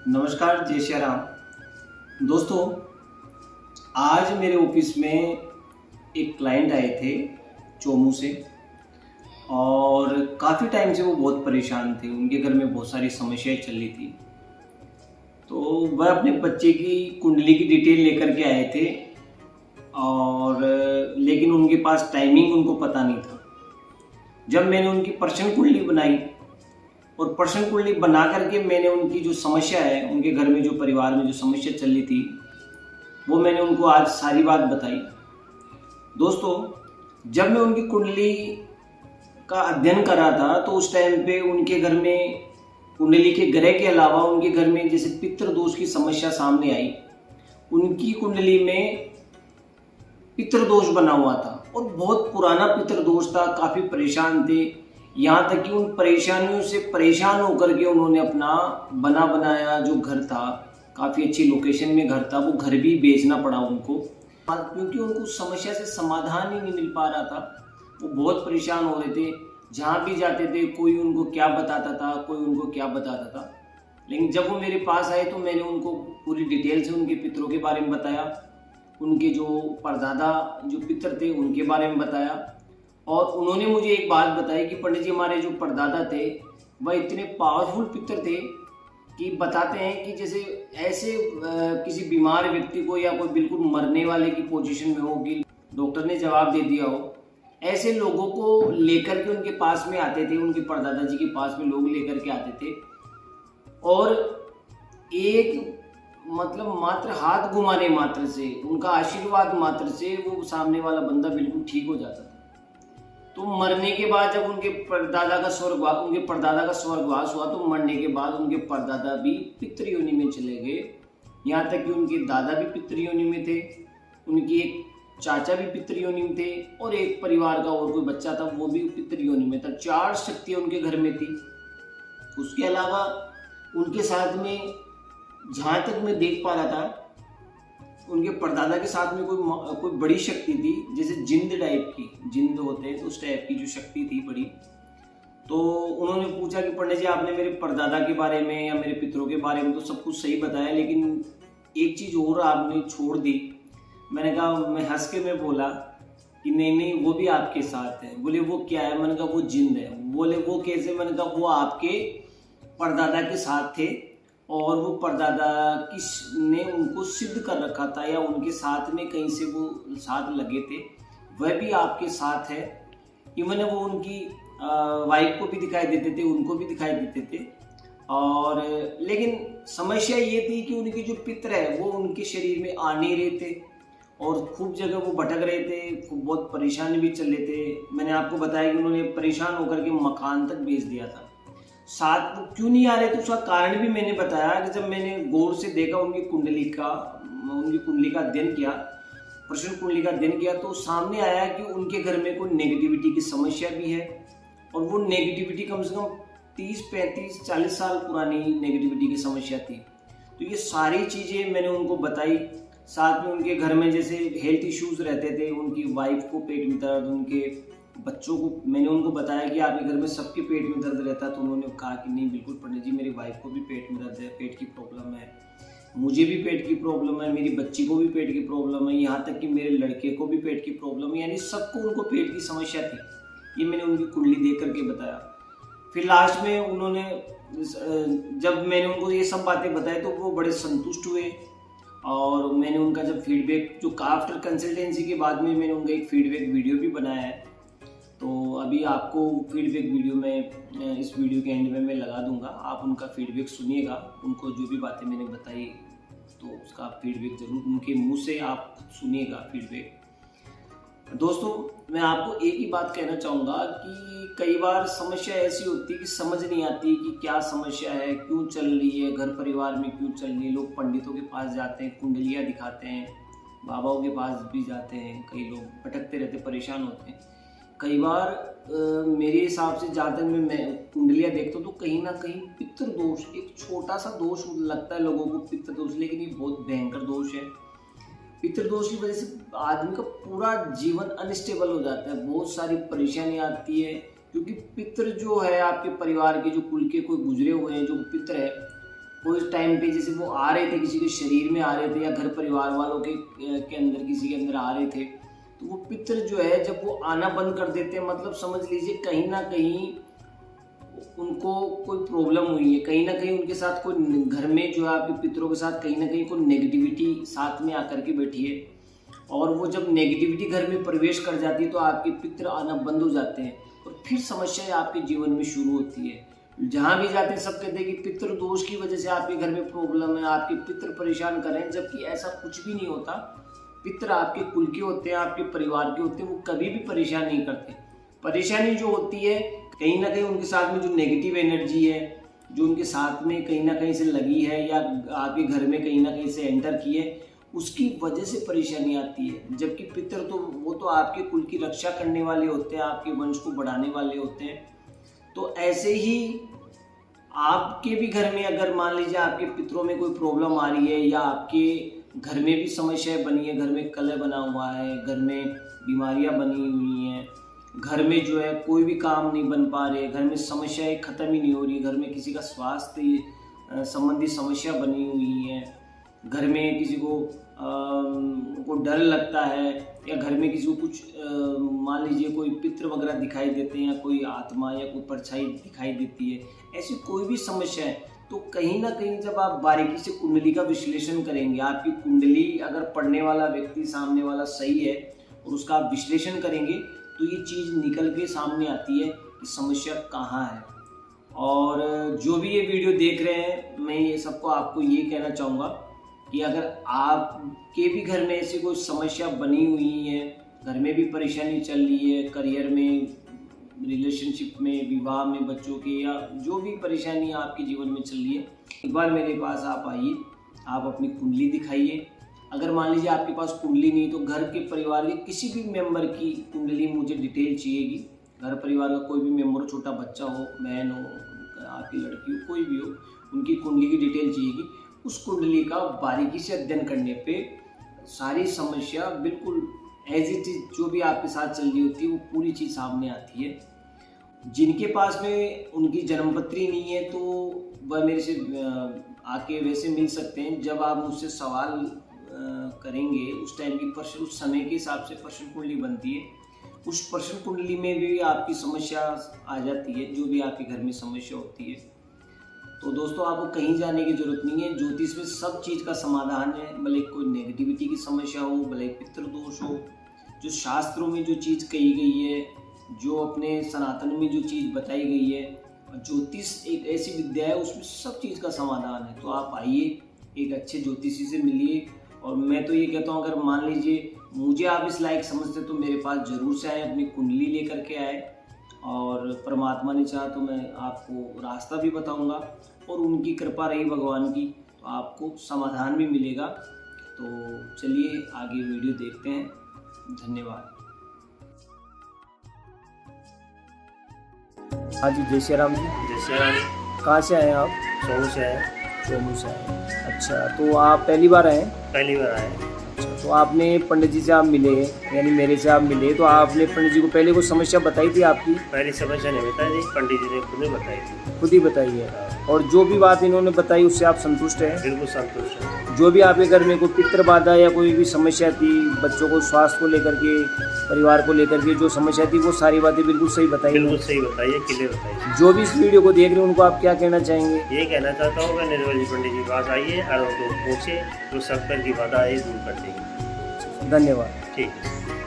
नमस्कार, जय श्री राम। दोस्तों, आज मेरे ऑफिस में एक क्लाइंट आए थे चोमू से और काफ़ी टाइम से वो बहुत परेशान थे। उनके घर में बहुत सारी समस्याएं चल रही थी। तो वह अपने बच्चे की कुंडली की डिटेल लेकर के आए थे और लेकिन उनके पास टाइमिंग उनको पता नहीं था। जब मैंने उनकी पर्सनल कुंडली बनाई और पर्सनल कुंडली बना करके मैंने उनकी जो समस्या है, उनके घर में जो परिवार में जो समस्या चल रही थी, वो मैंने उनको आज सारी बात बताई। दोस्तों, जब मैं उनकी कुंडली का अध्ययन कर रहा था तो उस टाइम पे उनके घर में कुंडली के ग्रह के अलावा उनके घर में जैसे पितृ दोष की समस्या सामने आई। उनकी कुंडली में पितृ दोष बना हुआ था और बहुत पुराना पितृ दोष था। काफ़ी परेशान थे, यहाँ तक कि उन परेशानियों से परेशान होकर के उन्होंने अपना बना बनाया जो घर था, काफ़ी अच्छी लोकेशन में घर था, वो घर भी बेचना पड़ा उनको, क्योंकि उनको उस समस्या से समाधान ही नहीं मिल पा रहा था। वो बहुत परेशान हो रहे थे। जहाँ भी जाते थे कोई उनको क्या बताता था, कोई उनको क्या बताता था। लेकिन जब वो मेरे पास आए तो मैंने उनको पूरी डिटेल से उनके पितरों के बारे में बताया, उनके जो परदादा जो पितर थे उनके बारे में बताया। और उन्होंने मुझे एक बात बताई कि पंडित जी, हमारे जो परदादा थे वह इतने पावरफुल पितर थे कि बताते हैं कि जैसे ऐसे किसी बीमार व्यक्ति को या कोई बिल्कुल मरने वाले की पोजीशन में हो कि डॉक्टर ने जवाब दे दिया हो, ऐसे लोगों को लेकर के उनके पास में आते थे। उनके परदादा जी के पास में लोग लेकर के आते थे और एक मात्र हाथ घुमाने मात्र से, उनका आशीर्वाद मात्र से वो सामने वाला बंदा बिल्कुल ठीक हो जाता था। तो मरने के बाद जब उनके परदादा का स्वर्गवास हुआ तो मरने के बाद उनके परदादा भी पितृ योनि में चले गए। यहाँ तक कि उनके दादा भी पितृ योनि में थे, उनके एक चाचा भी पितृ योनि में थे और एक परिवार का और कोई बच्चा था वो भी पितृ योनि में था। 4 शक्तियाँ उनके घर में थी। उसके अलावा उनके साथ में, जहाँ तक मैं देख पा रहा था, उनके परदादा के साथ में कोई बड़ी शक्ति थी, जैसे जिंद टाइप की, जिंद होते हैं तो उस टाइप की जो शक्ति थी बड़ी। तो उन्होंने पूछा कि पंडित जी, आपने मेरे परदादा के बारे में या मेरे पितरों के बारे में तो सब कुछ सही बताया, लेकिन एक चीज़ और आपने छोड़ दी। मैंने कहा, मैं हंस के मैं बोला कि नहीं, वो भी आपके साथ है। बोले वो क्या है? मैंने कहा वो जिंद है। बोले वो कैसे? मैंने कहा वो आपके परदादा के साथ थे और वो परदादा ने उनको सिद्ध कर रखा था या उनके साथ में कहीं से वो साथ लगे थे, वह भी आपके साथ है। इवन वो उनकी वाइफ को भी दिखाई देते थे, उनको भी दिखाई देते थे। और लेकिन समस्या ये थी कि उनके जो पितर है वो उनके शरीर में आ नहीं रहे थे और खूब जगह वो भटक रहे थे, खूब बहुत परेशानी भी चल रहे थे। मैंने आपको बताया कि उन्होंने परेशान होकर के मकान तक बेच दिया था। साथ क्यों नहीं आ रहे तो उसका कारण भी मैंने बताया कि जब मैंने गौर से देखा, उनकी कुंडली का अध्ययन किया, पर्सनल कुंडली का अध्ययन किया, तो सामने आया कि उनके घर में कोई नेगेटिविटी की समस्या भी है और वो नेगेटिविटी कम से कम 30, 35, 40 साल पुरानी नेगेटिविटी की समस्या थी। तो ये सारी चीज़ें मैंने उनको बताई। साथ में उनके घर में जैसे हेल्थ इश्यूज रहते थे, उनकी वाइफ को पेट में दर्द, उनके बच्चों को मैंने उनको बताया कि आपके घर में सबके पेट में दर्द रहता है। तो उन्होंने कहा कि नहीं, बिल्कुल पंडित जी, मेरी वाइफ को भी पेट में दर्द है, पेट की प्रॉब्लम है, मुझे भी पेट की प्रॉब्लम है, मेरी बच्ची को भी पेट की प्रॉब्लम है, यहाँ तक कि मेरे लड़के को भी पेट की प्रॉब्लम है, यानी सबको उनको पेट की समस्या थी। ये मैंने उनकी कुंडली देख करके बताया। फिर लास्ट में उन्होंने, जब मैंने उनको ये सब बातें बताई तो वो बड़े संतुष्ट हुए और मैंने उनका जब फीडबैक, जो आफ्टर कंसल्टेंसी के बाद में मैंने उनका एक फीडबैक वीडियो भी बनाया है, तो अभी आपको फीडबैक वीडियो में इस वीडियो के एंड में मैं लगा दूंगा। आप उनका फीडबैक सुनिएगा। उनको जो भी बातें मैंने बताई तो उसका फीडबैक ज़रूर उनके मुंह से आप सुनिएगा फीडबैक। दोस्तों, मैं आपको एक ही बात कहना चाहूँगा कि कई बार समस्या ऐसी होती है कि समझ नहीं आती कि क्या समस्या है, क्यों चल रही है, घर परिवार में क्यों चल रही है। लोग पंडितों के पास जाते हैं, कुंडलियाँ दिखाते हैं, बाबाओं के पास भी जाते हैं, कई लोग भटकते रहते, परेशान होते हैं। कई बार मेरे हिसाब से ज़्यादातर मैं कुंडलियाँ देखता हूँ तो कहीं ना कहीं पितृ दोष, एक छोटा सा दोष लगता है लोगों को पितृ दोष, लेकिन ये बहुत भयंकर दोष है। पितृ दोष की वजह से आदमी का पूरा जीवन अनस्टेबल हो जाता है, बहुत सारी परेशानी आती है, क्योंकि पितृ जो है आपके परिवार के, जो कुल के कोई गुजरे हुए हैं जो पितृ है, कोई टाइम पे जैसे वो आ रहे थे, किसी के शरीर में आ रहे थे या घर परिवार वालों के अंदर किसी के अंदर आ रहे थे, तो वो पितर जो है जब वो आना बंद कर देते हैं, मतलब समझ लीजिए कहीं ना कहीं उनको कोई प्रॉब्लम हुई है, कहीं ना कहीं उनके साथ कोई घर में जो है आपके पितरों के साथ कहीं ना कहीं कोई नेगेटिविटी साथ में आकर के बैठी है, और वो जब नेगेटिविटी घर में प्रवेश कर जाती है तो आपके पितर आना बंद हो जाते हैं और फिर समस्याएं आपके जीवन में शुरू होती है। जहाँ भी जाते हैं सब कहते हैं कि पितृ दोष की वजह से आपके घर में प्रॉब्लम है, आपके पितृ परेशान कर रहे हैं, जबकि ऐसा कुछ भी नहीं होता। पितृ आपके कुल के होते हैं, आपके परिवार के होते हैं, वो कभी भी परेशान नहीं करते। परेशानी जो होती है कहीं ना कहीं उनके साथ में जो नेगेटिव एनर्जी है, जो उनके साथ में कहीं ना कहीं से लगी है या आपके घर में कहीं ना कहीं से एंटर की है, उसकी वजह से परेशानी आती है। जबकि पितृ तो वो तो आपके कुल की रक्षा करने वाले होते हैं, आपके वंश को बढ़ाने वाले होते हैं। तो ऐसे ही आपके भी घर में अगर मान लीजिए आपके पितरों में कोई प्रॉब्लम आ रही है या आपके घर में भी समस्याएं बनी है, घर में कलह बना हुआ है, घर में बीमारियां बनी हुई हैं, घर में जो है कोई भी काम नहीं बन पा रहे, घर में समस्याएं ख़त्म ही नहीं हो रही, घर में किसी का स्वास्थ्य संबंधी समस्या बनी हुई है, घर में किसी को डर लगता है या घर में किसी को कुछ मान लीजिए कोई पितृ वगैरह दिखाई देते हैं या कोई आत्मा या कोई परछाई दिखाई देती है, ऐसी कोई भी समस्या है, तो कहीं ना कहीं जब आप बारीकी से कुंडली का विश्लेषण करेंगे, आपकी कुंडली अगर पढ़ने वाला व्यक्ति सामने वाला सही है और उसका आप विश्लेषण करेंगे तो ये चीज़ निकल के सामने आती है कि समस्या कहाँ है। और जो भी ये वीडियो देख रहे हैं, मैं ये सबको आपको ये कहना चाहूँगा कि अगर आपके भी घर में ऐसी कोई समस्या बनी हुई है, घर में भी परेशानी चल रही है, करियर में, रिलेशनशिप में, विवाह में, बच्चों के, या जो भी परेशानी आपके जीवन में चल रही है, एक बार मेरे पास आप आइए, आप अपनी कुंडली दिखाइए। अगर मान लीजिए आपके पास कुंडली नहीं तो घर के परिवार के किसी भी मेंबर की कुंडली मुझे डिटेल चाहिएगी। घर परिवार का कोई भी मेंबर हो, छोटा बच्चा हो, बहन हो, आपकी लड़की हो, कोई भी हो, उनकी कुंडली की डिटेल चाहिएगी। उस कुंडली का बारीकी से अध्ययन करने पे सारी समस्या बिल्कुल एज इट इज जो भी आपके साथ चल रही होती है वो पूरी चीज़ सामने आती है। जिनके पास में उनकी जन्मपत्री नहीं है तो वह मेरे से आके वैसे मिल सकते हैं। जब आप मुझसे सवाल करेंगे उस टाइम की प्रश्न, उस समय के हिसाब से प्रश्न कुंडली बनती है। उस प्रश्न कुंडली में भी आपकी समस्या आ जाती है, जो भी आपके घर में समस्या होती है। तो दोस्तों आपको कहीं जाने की जरूरत नहीं है, ज्योतिष में सब चीज़ का समाधान है। भले कोई नेगेटिविटी की समस्या हो, भले पितृदोष हो, जो शास्त्रों में जो चीज़ कही गई है, जो अपने सनातन में जो चीज़ बताई गई है, ज्योतिष एक ऐसी विद्या है उसमें सब चीज़ का समाधान है। तो आप आइए, एक अच्छे ज्योतिषी से मिलिए। और मैं तो ये कहता हूँ अगर मान लीजिए मुझे आप इस लायक समझते तो मेरे पास ज़रूर से आए, अपनी कुंडली लेकर के आए, और परमात्मा ने चाहा तो मैं आपको रास्ता भी बताऊंगा, और उनकी कृपा रही भगवान की तो आपको समाधान भी मिलेगा। तो चलिए आगे वीडियो देखते हैं। धन्यवाद। हाँ जी, जय श्री राम जी। जय श्री राम। कहाँ से आए आप? सोनू से आए। सोनू से आए। अच्छा, तो आप पहली बार आए? पहली बार आए। अच्छा, तो आपने पंडित जी से आप मिले, यानी मेरे से आप मिले, तो आपने पंडित जी को पहले कोई समस्या बताई थी आपकी? पहली समस्या नहीं बताई थी, पंडित जी ने खुद ही बताई थी। खुद ही बताई है। और जो भी बात इन्होंने बताई उससे आप संतुष्ट हैं? बिल्कुल संतुष्ट है। जो भी आपके घर में कोई पितृ बाधा या कोई भी समस्या थी, बच्चों को स्वास्थ्य को लेकर के, परिवार को लेकर के जो समस्या थी, वो सारी बातें बिल्कुल सही बताई? बिल्कुल सही बताइए, क्लियर बताइए। जो भी इस वीडियो को देख रहे हैं उनको आप क्या कहना चाहेंगे? ये कहना चाहता हूँ मैं, निर्मल जी पंडित जी के पास आइए और उनको पूछे, जो सब की बाधा है दूर कर देंगे। धन्यवाद। ठीक है।